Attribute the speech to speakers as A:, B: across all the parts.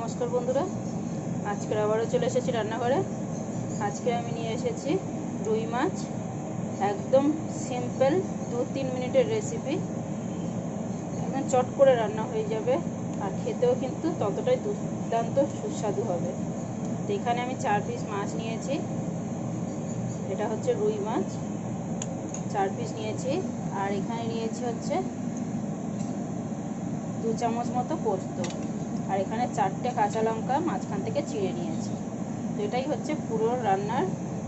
A: নমস্কার বন্ধুরা, আজকে আবারও চলে এসেছি রান্নাঘরে। আজকে আমি নিয়ে এসেছি রুই মাছ। একদম সিম্পল 2-3 মিনিটের রেসিপি, একদম চট করে রান্না হয়ে যাবে আর খেতেও কিন্তু ততটাই দুর্দান্ত সুস্বাদু হবে। তো এখানে আমি 4 পিস মাছ নিয়েছি। এটা হচ্ছে রুই মাছ, 4 পিস নিয়েছি। আর এখানে নিয়েছি হচ্ছে 2 চামচ মতো পোস্ত, আর এখানে 4টে কাঁচা লঙ্কা মাঝখান থেকে চিড়ে নিয়েছি। তো এটাই হচ্ছে পুরো রান্নার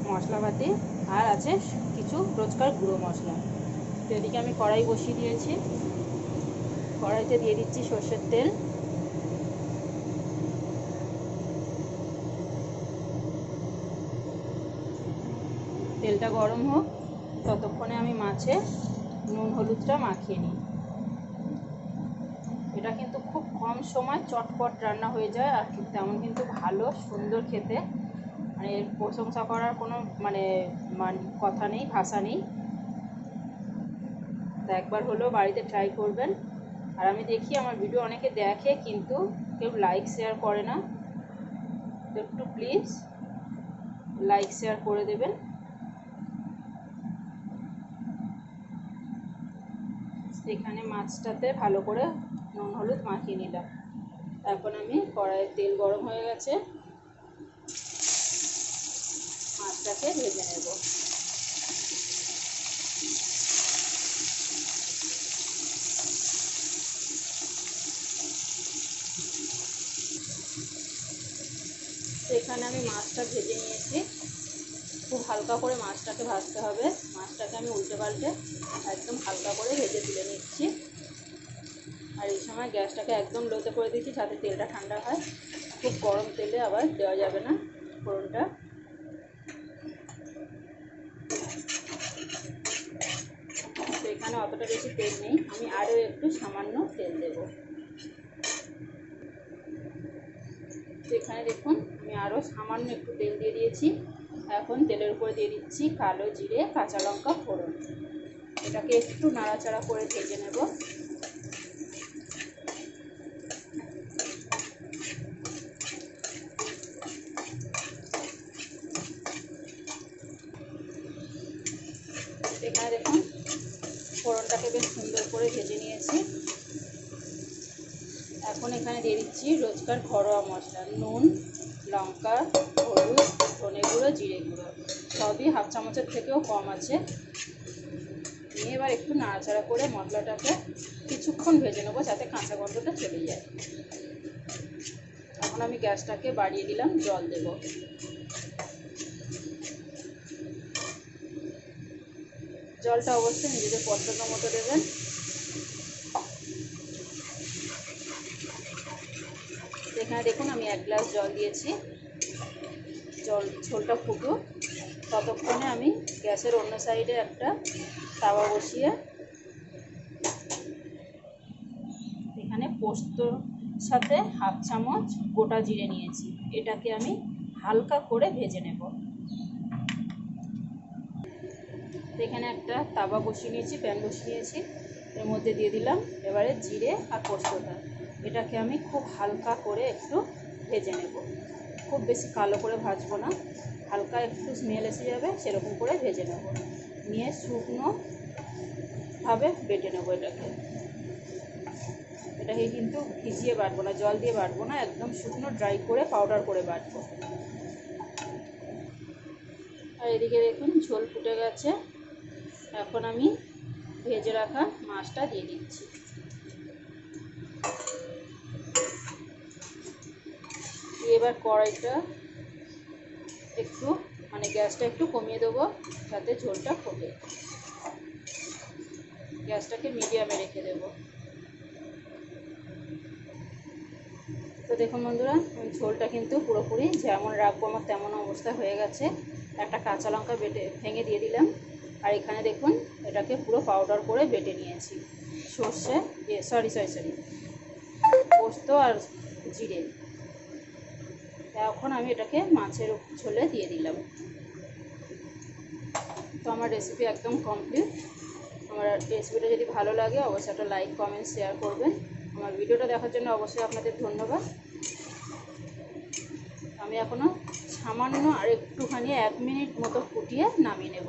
A: মশলাপাতি, আর আছে কিছু রোজকার গুঁড়ো মশলা। তো এদিকে আমি কড়াই বসিয়ে দিয়েছি। কড়াইতে দিয়ে দিচ্ছি সর্ষের তেল। তেলটা গরম হোক, ততক্ষণে আমি মাছে নুন হলুদটা মাখিয়ে নিই। এটা কিন্তু খুব কম সময় চটপট রান্না হয়ে যায়, আর তেমন কিন্তু ভালো সুন্দর খেতে, মানে এর প্রশংসা করার কোনো কথা নেই, ভাষা নেই। তা একবার হলেও বাড়িতে ট্রাই করবেন। আর আমি দেখি আমার ভিডিও অনেকে দেখে কিন্তু কেউ লাইক শেয়ার করে না, তো একটু প্লিজ লাইক শেয়ার করে দেবেন। এখানে মাছটাতে ভালো করে নুন হলুদ মাখিয়ে নিলাম। এখন আমি কড়াইয়ের তেল গরম হয়ে গেছে, মাছটাকে ভেজে নেব। এখানে আমি মাছটা ভেজে নিয়েছি। খুব হালকা করে মাছটাকে ভাজতে হবে। মাছটাকে আমি উল্টে পাল্টে একদম হালকা করে ভেজে তুলে নিচ্ছি। আর এই সময় গ্যাসটাকে একদম লোতে করে দিচ্ছি, যাতে তেলটা ঠান্ডা হয়। খুব গরম তেলে আবার দেওয়া যাবে না ফোড়নটা। তো এখানে অতটা বেশি তেল নেই, আমি আরও একটু সামান্য তেল দেব। তো এখানে দেখুন আমি আরও সামান্য একটু তেল দিয়ে দিয়েছি। এখন তেলের উপরে দিয়ে দিচ্ছি কালো জিরে, কাঁচা লঙ্কা ফোড়ন। এটাকে একটু নাড়াচাড়া করে ভেজে নেব। এখানে দেখুন ফোড়নটাকে বেশ সুন্দর করে ভেজে নিয়েছি। এখন এখানে দিয়ে দিচ্ছি রোজকার ঘরোয়া মশলা, নুন, লঙ্কা, হলুদ, ধনে গুঁড়ো, জিরে গুঁড়ো, সবই হাফ চামচের থেকেও কম আছে। নিয়ে এবার একটু নাড়াচাড়া করে মশলাটাকে কিছুক্ষণ ভেজে নেবো, যাতে কাঁচা গন্ধটা চলে যায়। এখন আমি গ্যাসটাকে বাড়িয়ে দিলাম, জল দেব। জলটা অবশ্যই নিজেদের পছন্দ মতো দেবেন। এখানে দেখুন আমি 1 গ্লাস জল দিয়েছি। ঝোলটা ফুটুক, ততক্ষণে আমি গ্যাসের অন্য সাইডে একটা তাওয়া বসিয়ে এখানে পোস্তর সাথে হাফ চামচ গোটা জিরে নিয়েছি। এটাকে আমি হালকা করে ভেজে নেব। এখানে একটা তাওয়া বসিয়ে নিয়েছি, প্যান বসিয়ে নিয়েছি। এর মধ্যে দিয়ে দিলাম এবারে জিরে আর পোস্তটা। এটাকে আমি খুব হালকা করে একটু ভেজে নেব। খুব বেশি কালো করে ভাজবো না, হালকা একটু স্মেল এসে যাবে সেরকম করে ভেজে নেব। নিয়ে শুকনোভাবে বেটে নেব এটাকে কিন্তু ভিজিয়ে বাটবো না, জল দিয়ে বাটবো না, একদম শুকনো ড্রাই করে পাউডার করে বাটবো। আর এদিকে দেখুন ঝোল ফুটে গেছে। এখন আমি ভেজে রাখা মাছটা দিয়ে দিচ্ছি। এবার কড়াইটা একটু গ্যাসটা একটু কমিয়ে দেবো, যাতে ঝোলটা ফোটে। গ্যাসটাকে মিডিয়ামে রেখে দেবো। তো দেখুন বন্ধুরা, ঝোলটা কিন্তু পুরোপুরি যেমন রাখবো আমার তেমন অবস্থা হয়ে গেছে। একটা কাঁচা লঙ্কা ভেঙে দিয়ে দিলাম। আর এখানে দেখুন এটাকে পুরো পাউডার করে বেটে নিয়েছি। পোস্ত আর জিরে। এখন আমি এটাকে মাছের ঝোলে দিয়ে দিলাম। তো আমার রেসিপি একদম কমপ্লিট। আমার রেসিপিটা যদি ভালো লাগে অবশ্যই একটা লাইক, কমেন্ট, শেয়ার করবেন। আমার ভিডিওটা দেখার জন্য অবশ্যই আপনাদের ধন্যবাদ। আমি এখনও সামান্য আর একটুখানি 1 মিনিট মতো ফুটিয়ে নামিয়ে নেব।